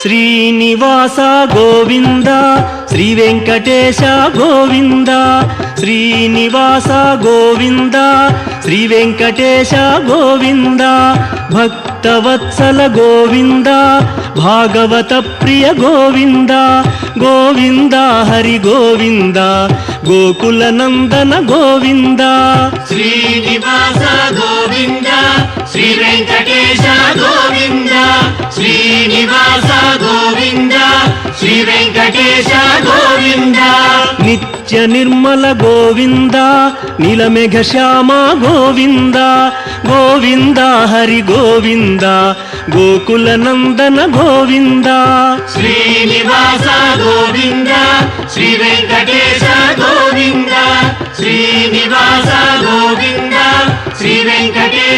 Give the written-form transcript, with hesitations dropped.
Srinivasa Govinda Shri Venkatesha Govinda Srinivasa Govinda Shri Venkatesha Govinda Bhaktavatsala Govinda Bhagavata Priya Govinda Govinda Hari Govinda Gokula Nandana Govinda Srinivasa Govinda Shri Venkatesha Govinda Srinivasa Govinda Shri Venkatesha Govinda Nithya Nirmala Govinda నీలమేఘ Shyama Govinda Govinda Hari Govinda Gokula Nandana Govinda Srinivasa Govinda Shri Venkatesha Govinda Srinivasa Govinda Shri Venkatesha